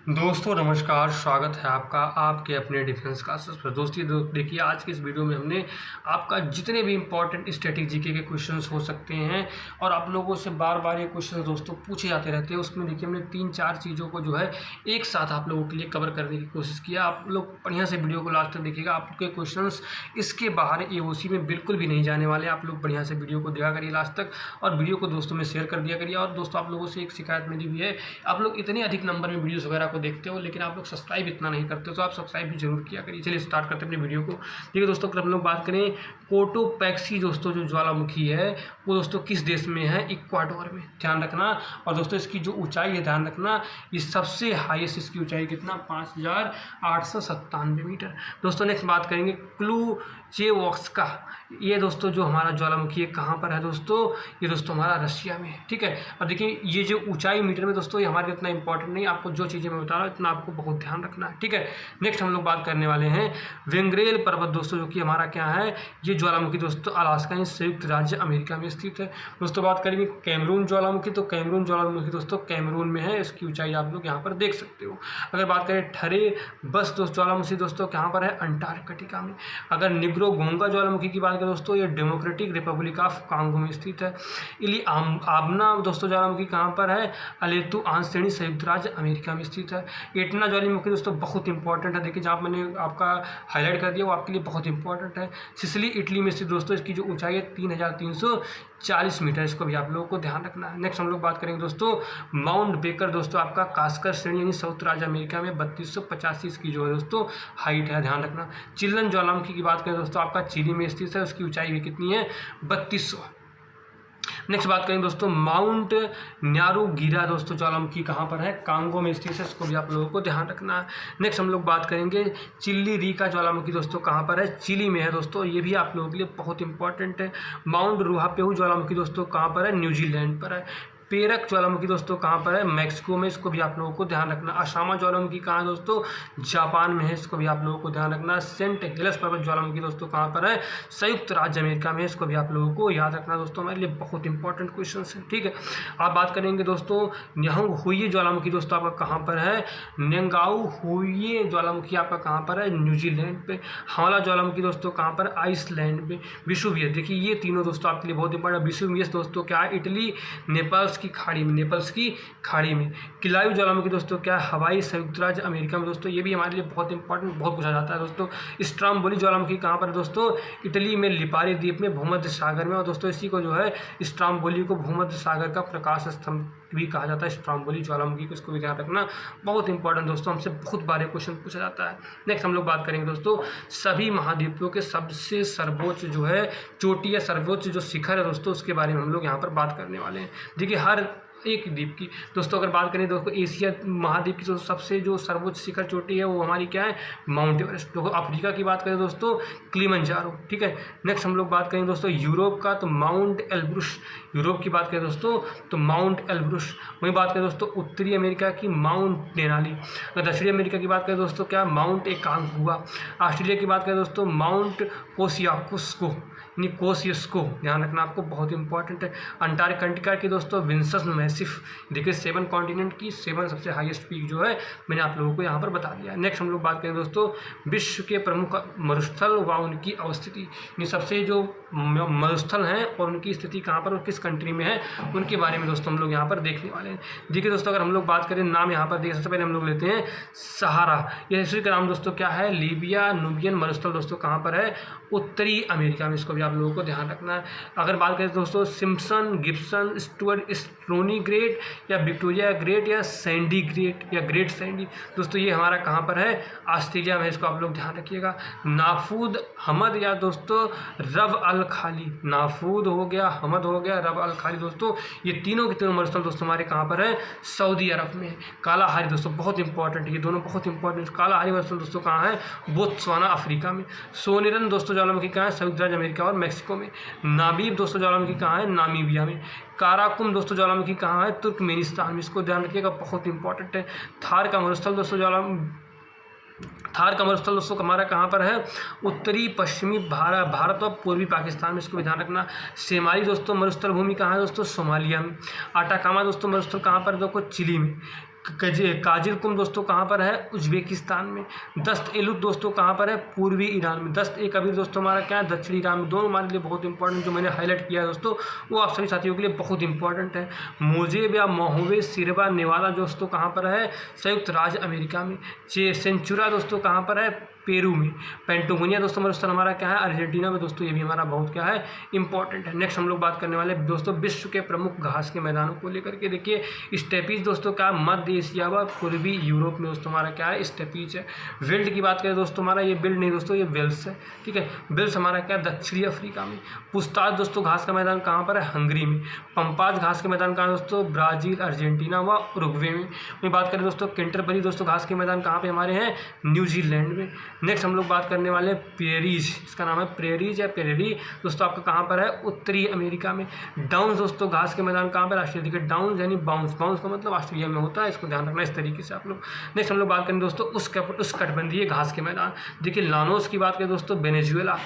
दोस्तों नमस्कार, स्वागत है आपका आपके अपने डिफेंस क्लासेस पर। देखिए आज की इस वीडियो में हमने आपका जितने भी इंपॉर्टेंट स्टैटिक जीके के क्वेश्चंस हो सकते हैं और आप लोगों से बार बार ये क्वेश्चंस दोस्तों पूछे जाते रहते हैं, उसमें देखिए हमने 3-4 चीज़ों को जो है एक साथ आप लोगों के लिए कवर करने की कोशिश किया। आप लोग बढ़िया से वीडियो को लास्ट तक देखिएगा, आपके क्वेश्चन इसके बाहर AOC में बिल्कुल भी नहीं जाने वाले। आप लोग बढ़िया से वीडियो को देखा करिए लास्ट तक और वीडियो को दोस्तों में शेयर कर दिया करिए। और दोस्तों आप लोगों से एक शिकायत मेरी भी है, आप लोग इतने अधिक नंबर में वीडियोस वगैरह को देखते हो लेकिन आप लोग सब्सक्राइब इतना नहीं करते हो, तो आप सब्सक्राइब भी जरूर किया करिए। चलिए स्टार्ट करते हैं अपनी वीडियो को। देखिए दोस्तों, अगर हम लोग बात करें कोटोपैक्सी दोस्तों जो ज्वालामुखी है वो दोस्तों किस देश में है? इक्वाडोर में, ध्यान रखना। और दोस्तों इसकी जो ऊंचाई है ध्यान रखना, ये सबसे हाईएस्ट इसकी ऊंचाई कितना? 5897 मीटर। दोस्तों नेक्स्ट बात करेंगे क्लूचेवोस्का। ये दोस्तों जो हमारा ज्वालामुखी है कहाँ पर है दोस्तों? ये दोस्तों हमारा रशिया में है, ठीक है। और देखिए ये जो ऊंचाई मीटर में दोस्तों ये हमारे लिए इतना इंपॉर्टेंट नहीं, आपको जो चीज़ें मैं बता रहा हूँ इतना आपको बहुत ध्यान रखना है, ठीक है। नेक्स्ट हम लोग बात करने वाले हैं वेंग्रेल पर्वत दोस्तों, जो कि हमारा क्या है? ये ज्वालामुखी दोस्तों अलास्का यानी संयुक्त राज्य अमेरिका में स्थित है। दोस्तों बात करेंगे कैमरून ज्वालामुखी, तो कैमरून ज्वालामुखी दोस्तों कैमरून में है, इसकी ऊंचाई आप लोग यहाँ पर देख सकते हो। अगर बात करें ठरे बस ज्वालामुखी दोस्तों कहाँ पर है? अंटार्कटिका में। अगर निग्रोगोंगा ज्वालामुखी की बात करें दोस्तों, ये डेमोक्रेटिक रिपब्लिक ऑफ कांगो में स्थित है। इली आबना दोस्तों ज्वालामुखी कहाँ पर है? अलेतु आंश श्रेणी संयुक्त राज्य अमेरिका में स्थित है। एटना ज्वालामुखी दोस्तों बहुत इंपॉर्टेंट है, देखिए जहाँ मैंने आपका हाईलाइट कर दिया वो आपके लिए बहुत इंपॉर्टेंट है। सिसिली इटली में स्थित दोस्तों, इसकी जो ऊंचाई है 3340 मीटर, इसको भी आप लोगों को ध्यान रखना है। नेक्स्ट हम लोग बात करेंगे दोस्तों माउंट बेकर दोस्तों, आपका कास्कर श्रेणी यानी संयुक्त राज्य अमेरिका में 3285 की जो है दोस्तों हाइट है, ध्यान रखना। चिल्लन ज्वालामुखी की बात करें दोस्तों, आपका चिली में स्थित है, उसकी ऊंचाई भी कितनी है? 3200। नेक्स्ट बात करेंगे दोस्तों माउंट न्यारूगिरा दोस्तों ज्वालामुखी कहाँ पर है? कांगो में स्थित है, इसको भी आप लोगों को ध्यान रखना है। नेक्स्ट हम लोग बात करेंगे चिल्ली रीका ज्वालामुखी दोस्तों कहाँ पर है? चिली में है दोस्तों, ये भी आप लोगों के लिए बहुत इंपॉर्टेंट है। माउंट रुहापेहू ज्वालामुखी दोस्तों कहाँ पर है? न्यूजीलैंड पर है। पेरक ज्वालामुखी दोस्तों कहाँ पर है? मैक्सिको में, इसको भी आप लोगों को ध्यान रखना। अशामा ज्वालामुखी कहाँ है दोस्तों? जापान में है, इसको भी आप लोगों को ध्यान रखना। सेंट हेलेस पर्वत ज्वालामुखी दोस्तों कहाँ पर है? संयुक्त राज्य अमेरिका में, इसको भी आप लोगों को याद रखना दोस्तों, हमारे लिए बहुत इंपॉर्टेंट क्वेश्चन है, ठीक है। आप बात करेंगे दोस्तों न्यांग हुई ज्वालामुखी दोस्तों आपका कहाँ पर है? नेंगाऊ हुई ज्वालामुखी आपका कहाँ पर है? न्यूजीलैंड पे। हावला ज्वालामुखी दोस्तों कहाँ पर? आइसलैंड पे। विसुवियस, देखिए ये तीनों दोस्तों आपके लिए बहुत इंपॉर्टेंट। विसुवियस दोस्तों क्या है? इटली नेपाल की खाड़ी में, नेपल्स की खाड़ी में। किलायू ज्वालामुखी दोस्तों क्या है? हवाई संयुक्त राज्य अमेरिका में दोस्तों, ये भी हमारे लिए बहुत इंपॉर्टेंट, बहुत पूछा जाता है दोस्तों। स्ट्राम्बोली ज्वालामुखी कहाँ पर है दोस्तों? इटली में लिपारी द्वीप में, भूमध्य सागर में। और दोस्तों इसी को जो है स्ट्राम्बोली को भूमध्य सागर का प्रकाश स्तंभ भी कहा जाता है, स्ट्राम्बोली ज्वालामुखी को, इसको भी ध्यान रखना, बहुत इंपॉर्टेंट दोस्तों, हमसे बहुत बार क्वेश्चन पूछा जाता है। नेक्स्ट हम लोग बात करेंगे दोस्तों सभी महाद्वीपों के सबसे सर्वोच्च जो है चोटी या सर्वोच्च जो शिखर है दोस्तों, उसके बारे में हम लोग यहाँ पर बात करने वाले हैं। देखिए हर एक द्वीप की दोस्तों अगर बात करें दोस्तों एशिया महाद्वीप की तो सबसे जो सर्वोच्च शिखर चोटी है वो हमारी क्या है? Mount Everest. तो अफ्रीका की बात करें दोस्तों किलिमंजारो, ठीक है। नेक्स्ट हम लोग बात करेंगे दोस्तों यूरोप का, तो माउंट एल्ब्रुस। यूरोप की बात करें दोस्तों तो माउंट एल्ब्रुस। वहीं बात करें दोस्तों उत्तरी अमेरिका की, माउंट डेनाली। अगर दक्षिणी अमेरिका की बात करें दोस्तों क्या? माउंट एकांगुआ। ऑस्ट्रेलिया की बात करें दोस्तों माउंट कोसियाकुस्को यानी कोसियस्को, ध्यान रखना आपको, बहुत इंपॉर्टेंट है। अंटार्कटिका की दोस्तों विंसस मैसिफ। देखिए 7 कॉन्टिनेंट की 7 सबसे हाईएस्ट पीक जो है मैंने आप लोगों को यहाँ पर बता दिया। नेक्स्ट हम लोग बात करें दोस्तों विश्व के प्रमुख मरुस्थल व उनकी अवस्थिति, यानी सबसे जो मरुस्थल हैं और उनकी स्थिति कहाँ पर और किस कंट्री में है, उनके बारे में दोस्तों हम लोग यहाँ पर देखने वाले हैं। देखिए दोस्तों अगर हम लोग बात करें नाम यहाँ पर देखिए, सबसे पहले हम लोग लेते हैं सहारा। यह हिस्ट्री का नाम दोस्तों क्या है? लीबिया। नुबियन मरुस्थल दोस्तों कहाँ पर है? उत्तरी अमेरिका में, इसको भी आप लोगों को ध्यान रखना है। अगर बात करें दोस्तों सिम्पसन, गिब्सन, स्टुअर्ट, स्ट्रोनी ग्रेट या विक्टोरिया ग्रेट या सैंडी ग्रेट या ग्रेट सैंडी, दोस्तों ये हमारा कहाँ पर है? ऑस्ट्रेलिया में, इसको आप लोग ध्यान रखिएगा। नाफूद हमद या दोस्तों रब अल खाली, नाफूद हो गया, हमद हो गया, रब अल खाली दोस्तों, ये तीनों के तीनों मरुस्थल दोस्तों हमारे कहाँ पर है? सऊदी अरब में। कालाहारी दोस्तों बहुत इंपॉर्टेंट, ये दोनों बहुत इंपॉर्टेंट। कालाहारी मरुस्थल दोस्तों कहाँ है? बोत्सवाना अफ्रीका में। सोनेरन दोस्तों ज्वालामुखी कहाँ है? संयुक्त राज्य अमेरिका और मैक्सिको में। नाबीब दोस्तों ज्वालामुखी कहाँ है? नामीबिया में। काराकुम दोस्तों ज्वालामुखी कहाँ है? तुर्कमेनिस्तान में, इसको ध्यान रखिएगा, बहुत इंपॉर्टेंट है। थार का मरुस्थल दोस्तों थार का मरुस्थल दोस्तों हमारा कहाँ पर है? उत्तरी पश्चिमी भारत और पूर्वी पाकिस्तान में, इसको भी ध्यान रखना। सेमाली दोस्तों मरुस्थल भूमि कहाँ है दोस्तों? सोमालिया में। आटाकामा दोस्तों मरुस्थल कहाँ पर? देखो चिली में। काजिरकुम दोस्तों कहाँ पर है, उज्बेकिस्तान में। दस्त एलुत दोस्तों कहाँ पर है, पूर्वी ईरान में। दस्त ए कबीर दोस्तों हमारा क्या है, दक्षिणी ईरान में। दोनों हमारे लिए बहुत इंपॉर्टेंट जो मैंने हाईलाइट किया है दोस्तों, वो आप सभी साथियों के लिए बहुत इंपॉर्टेंट है। मोजेब या मोहवे सिरवा नेवादा दोस्तों कहाँ पर है, संयुक्त राज्य अमेरिका में। सेंचुरा दोस्तों कहाँ पर है, पेरू में। पेंटोगोनिया दोस्तों हमारा क्या है, अर्जेंटीना में दोस्तों। ये भी हमारा बहुत क्या है, इंपॉर्टेंट है। नेक्स्ट हम लोग बात करने वाले दोस्तों विश्व के प्रमुख घास के मैदानों को लेकर के। देखिए स्टेपीज दोस्तों क्या, मध्य एशिया व पूर्वी यूरोप में दोस्तों हमारा क्या है, स्टेपीज है। विल्ड की बात करें दोस्तों हमारा, ये बिल्ड नहीं दोस्तों, ये वेल्स है, ठीक है। वेल्स हमारा क्या, दक्षिणी अफ्रीका में। पुस्ताज दोस्तों घास का मैदान कहाँ पर है, हंगरी में। पंपाज घास के मैदान कहाँ दोस्तों, ब्राज़ील, अर्जेंटीना व उरुग्वे में। वहीं बात करें दोस्तों कैंटरबरी दोस्तों घास के मैदान कहाँ पे हमारे हैं, न्यूजीलैंड में। नेक्स्ट हम लोग बात करने वाले प्रेरीज, इसका नाम है प्रेरीज या प्रेरी दोस्तों, आपका कहाँ पर है, उत्तरी अमेरिका में। डाउन्स दोस्तों घास के मैदान कहाँ पर, ऑस्ट्रेलिया। देखिए डाउन्स यानी बाउंस, बाउंस का मतलब ऑस्ट्रेलिया में होता है, इसको ध्यान रखना इस तरीके से आप लोग। नेक्स्ट हम लोग बात करें दोस्तों उस कटबंधीय घास के मैदान। देखिए लानोस की बात करें दोस्तों, वेनेजुएला।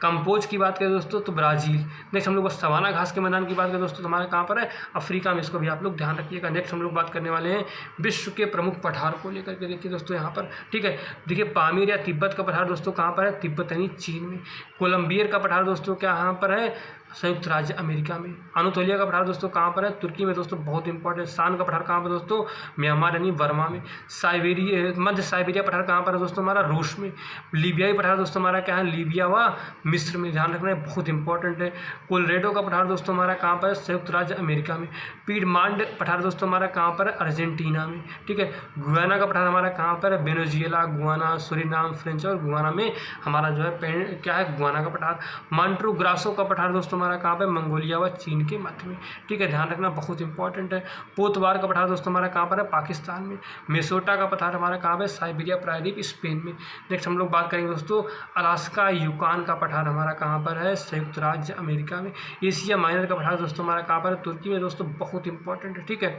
कंपोज की बात करें दोस्तों तो ब्राज़ील। नेक्स्ट हम लोग सवाना घास के मैदान की बात करें दोस्तों, हमारे कहाँ पर है, अफ्रीका में। इसको भी आप लोग ध्यान रखिएगा। नेक्स्ट हम लोग बात करने वाले हैं विश्व के प्रमुख पठार को लेकर के। देखिए दोस्तों यहाँ पर, ठीक है, देखिए पामीर या तिब्बत का पठार दोस्तों कहाँ पर है, तिब्बत यानी चीन में। कोलंबियर का पठार दोस्तों क्या यहाँ पर है, संयुक्त राज्य अमेरिका में। अनातोलिया का पठार दोस्तों कहाँ पर है, तुर्की में दोस्तों, बहुत इंपॉर्टेंट। शान का पठार कहाँ पर दोस्तों, म्यांमार यानी बर्मा में। साइबेरिया, मध्य साइबेरिया पठार कहाँ पर है दोस्तों हमारा, रूस में। लीबियाई पठार दोस्तों हमारा क्या है, लीबिया व मिस्र में। ध्यान रखना है, बहुत इंपॉर्टेंट है। कोलोरेडो का पठार दोस्तों हमारा कहाँ पर है, संयुक्त राज्य अमेरिका में। पीडमांड पठार दोस्तों हमारा कहाँ पर है, अर्जेंटीना में, ठीक है। गुयाना का पठार हमारा कहाँ पर है, वेनेजुएला, गुयाना, सूरीनाम, फ्रेंच और गुयाना में हमारा जो है क्या है, गुयाना का पठार। मांट्रो ग्रासो का पठार दोस्तों हमारा कहाँ पे, मंगोलिया व चीन के मध्य में, ठीक है। ध्यान रखना, बहुत इंपॉर्टेंट है। पोतवार का पठार दोस्तों हमारा कहाँ पर है, पाकिस्तान में। मेसोटा का पठार हमारा कहाँ पे, साइबेरिया प्रायद्वीप, स्पेन में। नेक्स्ट हम लोग बात करेंगे दोस्तों अलास्का यूकान का पठार हमारा कहाँ पर है, संयुक्त राज्य अमेरिका में। एशिया माइनर का पठार दोस्तों हमारा कहाँ पर है, तुर्की में दोस्तों, बहुत इंपॉर्टेंट है, ठीक है।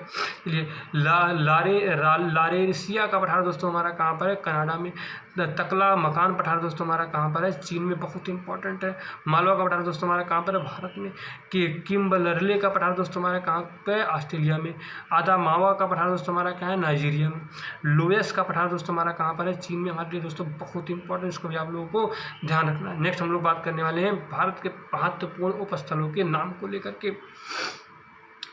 चलिए लारेसिया का पठार दोस्तों हमारा कहाँ पर है, कनाडा में। तकला मकान पठार दोस्तों हमारा कहाँ पर है, चीन में, बहुत इंपॉर्टेंट है। मालवा का पठार दोस्तों हमारा कहाँ पर है, भारत में। कि किम्बलरले का पठार दोस्तों हमारा कहाँ पे, ऑस्ट्रेलिया में। आदा मावा का पठार दोस्तों हमारा क्या है, नाइजीरिया में। लोएस का पठार दोस्तों हमारा कहाँ पर है, चीन में। हमारे लिए दोस्तों बहुत इंपॉर्टेंट, इसको भी आप लोगों को ध्यान रखना है। नेक्स्ट हम लोग बात करने वाले हैं भारत के महत्वपूर्ण उपस्थलों के नाम को लेकर के।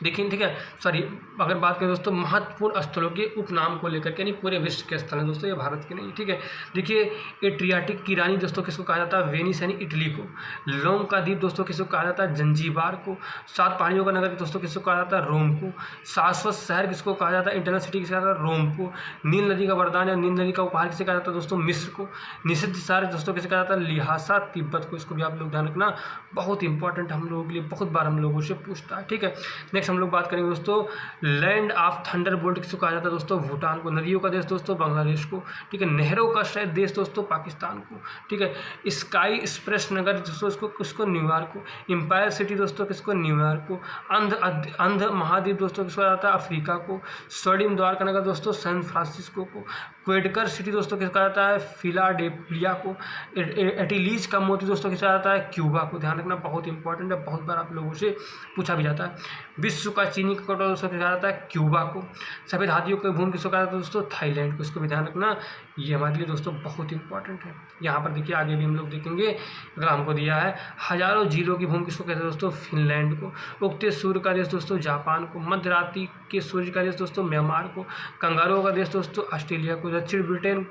देखिए, ठीक है, सॉरी, अगर बात करें दोस्तों महत्वपूर्ण स्थलों के उपनाम को लेकर के, यानी पूरे विश्व के स्थल हैं दोस्तों, ये भारत के नहीं, ठीक है। देखिए एड्रियाटिक की रानी दोस्तों किसको कहा जाता है, वेनिस यानी इटली को। लोंग का द्वीप दोस्तों किसको कहा जाता है, जंजीबार को। 7 पहाड़ियों का नगर दोस्तों किसको कहा जाता है, रोम को। शाश्वत शहर किसको कहा जाता है, इंटरनल सिटी किसको कहा जाता है, रोम को। नील नदी का वरदान या नील नदी का उपहार किसे कहा जाता है दोस्तों, मिस्र को। निषिद्ध शहर दोस्तों किसे कहा जाता है, लिहासा, तिब्बत को। इसको भी आप लोग ध्यान रखना, बहुत इंपॉर्टेंट हम लोगों के लिए, बहुत बार हम लोगों से पूछता है, ठीक है। नेक्स्ट हम लोग बात करेंगे दोस्तों लैंड ऑफ थंडरबोल्ट किसको कहा जाता है दोस्तों, भूटान को। नदियों का देश दोस्तों, बांग्लादेश को, ठीक है। नहरों का शायद देश दोस्तों, पाकिस्तान को, ठीक है। स्काई एक्सप्रेस नगर दोस्तों इसको किसको, न्यूयॉर्क को। एम्पायर सिटी दोस्तों किसको, न्यूयॉर्क को। अंध महाद्वीप दोस्तों किसको कहा जाता है, अफ्रीका को। स्वर्णिम द्वार का नगर दोस्तों, सैन फ्रांसिस्को को। क्वेडकर सिटी दोस्तों किसको कहा जाता है, फिलाडेल्फिया को। एटिलीज का मोती दोस्तों किसको कहा जाता है, क्यूबा को। ध्यान रखना, बहुत इंपॉर्टेंट है, बहुत बार आप लोगों से पूछा भी जाता है। विश्व का चीनी कटोरा दोस्तों कहा जाता है, क्यूबा को। सफेद हाथियों की भूमि किसको कहा जाता है दोस्तों, थाईलैंड को। इसको भी ध्यान रखना, ये हमारे लिए दोस्तों बहुत इंपॉर्टेंट है। यहाँ पर देखिए आगे भी हम लोग देखेंगे, अगर हमको दिया है हजारों झीलों की भूमि किसको कहते हैं दोस्तों, फिनलैंड को। उगते सूर्य का देश दोस्तों, जापान को। मध्य रात्रि के सूर्य का देश दोस्तों, म्यांमार को। कंगारुओं का देश दोस्तों, ऑस्ट्रेलिया को। दक्षिण ब्रिटेन,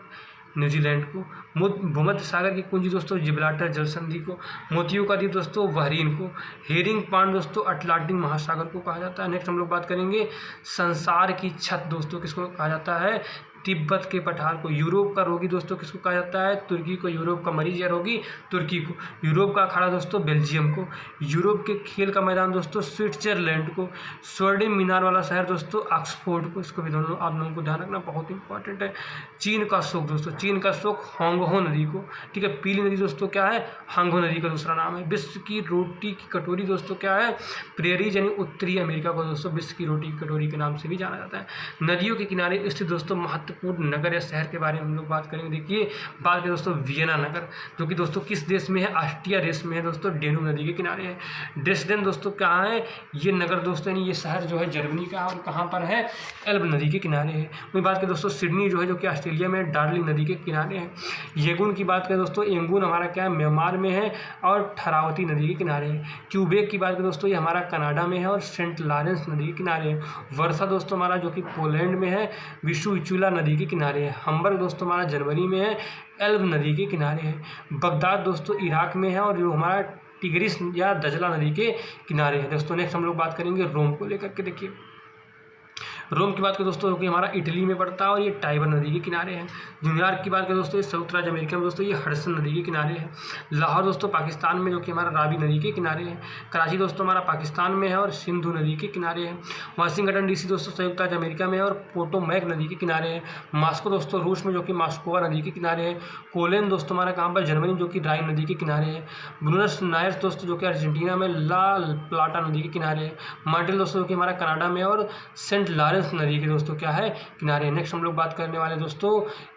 न्यूजीलैंड को। भूमध्य सागर की कुंजी दोस्तों, जिब्राल्टर जल संधि को। मोतियों का द्वीप दोस्तों, बहरीन को। हेरिंग पांड दोस्तों, अटलांटिक महासागर को कहा जाता है। नेक्स्ट हम लोग बात करेंगे संसार की छत दोस्तों किसको कहा जाता है, तिब्बत के पठार को। यूरोप का रोगी दोस्तों किसको कहा जाता है, तुर्की को। यूरोप का मरीज या रोगी, तुर्की को। यूरोप का अखाड़ा दोस्तों, बेल्जियम को। यूरोप के खेल का मैदान दोस्तों, स्विट्जरलैंड को। स्वर्णिम मीनार वाला शहर दोस्तों, ऑक्सफोर्ड को। इसको भी दोनों आप लोगों को ध्यान रखना, बहुत इंपॉर्टेंट है। चीन का शोक दोस्तों, चीन का शोक होंगहो नदी को, ठीक है। पीली नदी दोस्तों क्या है, हांगो नदी का दूसरा नाम है। विश्व की रोटी की कटोरी दोस्तों क्या है, प्रेरीज यानी उत्तरी अमेरिका को दोस्तों विश्व की रोटी की कटोरी के नाम से भी जाना जाता है। नदियों के किनारे स्थित दोस्तों महत्वपूर्ण महत्वपूर्ण नगर या शहर के बारे में हम लोग बात करेंगे। देखिए बात करें दोस्तों वियना नगर, जो कि दोस्तों किस देश में है, ऑस्ट्रिया देश में है दोस्तों, डेनू नदी के किनारे है। ड्रेसडेन दोस्तों कहाँ है, ये नगर दोस्तों यानी ये शहर जो है जर्मनी का, और कहाँ पर है, एल्ब नदी के किनारे है। वही बात करें दोस्तों सिडनी जो है, जो कि ऑस्ट्रेलिया में डार्लिंग नदी के किनारे है। येगुन की बात करें दोस्तों, येंगुन हमारा क्या है, म्यांमार में है और ठरावती नदी के किनारे है। क्यूबेक की बात करें दोस्तों, ये हमारा कनाडा में है और सेंट लॉरेंस नदी के किनारे है। वर्सा दोस्तों हमारा जो कि पोलैंड में है, विशुचुला नदी के किनारे है। हम्बर्ग दोस्तों हमारा जर्मनी में है, एल्ब नदी के किनारे है। बगदाद दोस्तों इराक में है और जो हमारा टिग्रिस या दजला नदी के किनारे है। दोस्तों नेक्स्ट हम लोग बात करेंगे रोम को लेकर के। देखिए रोम की बात करें दोस्तों, जो कि हमारा इटली में पड़ता है और ये टाइबर नदी के किनारे है। न्यूयॉर्क की बात करें दोस्तों, ये संयुक्त राज्य अमेरिका में दोस्तों, ये हडसन नदी के किनारे है। लाहौर दोस्तों पाकिस्तान में, जो कि हमारा रावी नदी के किनारे है। कराची दोस्तों हमारा पाकिस्तान में है और सिंधु नदी के किनारे है। वाशिंगटन डीसी दोस्तों संयुक्त राज्य अमेरिका में है और पोटोमैक नदी के किनारे है। मॉस्को दोस्तों रूस में, जो कि मॉस्कोवा नदी के किनारे है। कोलेन दोस्तों हमारा कहाँ पर, जर्मनी, जो कि राइन नदी के किनारे है। ब्रूनस आयर्स दोस्तों जो कि अर्जेंटीना में, ला प्लाटा नदी के किनारे है। मॉन्ट्रियल दोस्तों जो कि हमारा कनाडा में और सेंट लॉरेंस नदी के दोस्तों क्या है, किनारे। नेक्स्ट हम लोग बात करने वाले दोस्तों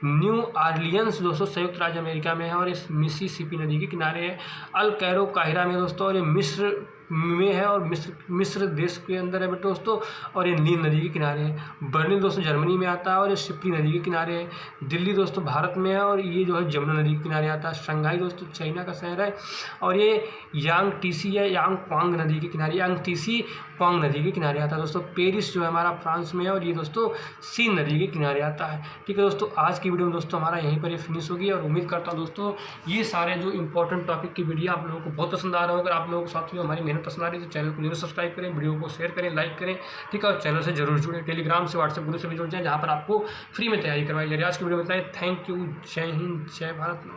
न्यू ऑरलियंस दोस्तों संयुक्त राज्य अमेरिका में है और इस मिसिसिपी नदी के किनारे है। अल कैरो काहिरा में दोस्तों, और ये मिस्र में है और मिस्र देश के अंदर है दोस्तों, और ये नील नदी के किनारे है। बर्लिन दोस्तों जर्मनी में आता है और ये शिप्री नदी के किनारे है। दिल्ली दोस्तों भारत में है और ये जो है जमुना नदी के किनारे आता है। शंघाई दोस्तों चाइना का शहर है और ये यांग टीसी या यांग क्वांग नदी के किनारे, यांग टीसी क्वांग नदी के किनारे आता है दोस्तों। पेरिस जो है हमारा फ्रांस में है और ये दोस्तों सीन नदी के किनारे आता है। ठीक है दोस्तों, आज की वीडियो में दोस्तों हमारा यहीं पर ये फिनिश होगी और उम्मीद करता हूँ दोस्तों ये सारे जो इंपॉर्टेंट टॉपिक की वीडियो आप लोगों को बहुत पसंद आ रहा होगा। अगर आप लोगों को साथ में हमारी मेहनत पसंद आ रही है तो चैनल को जरूर सब्सक्राइब करें, वीडियो को शेयर करें, लाइक करें। ठीक है, और चैनल से जरूर जुड़ें, टेलीग्राम से, व्हाट्सएप ग्रुप से भी जुड़ जाएं, जहाँ पर आपको फ्री में तैयारी करवाई जा रही है। आज की वीडियो में इतना ही। थैंक यू, जय हिंद, जय भारत।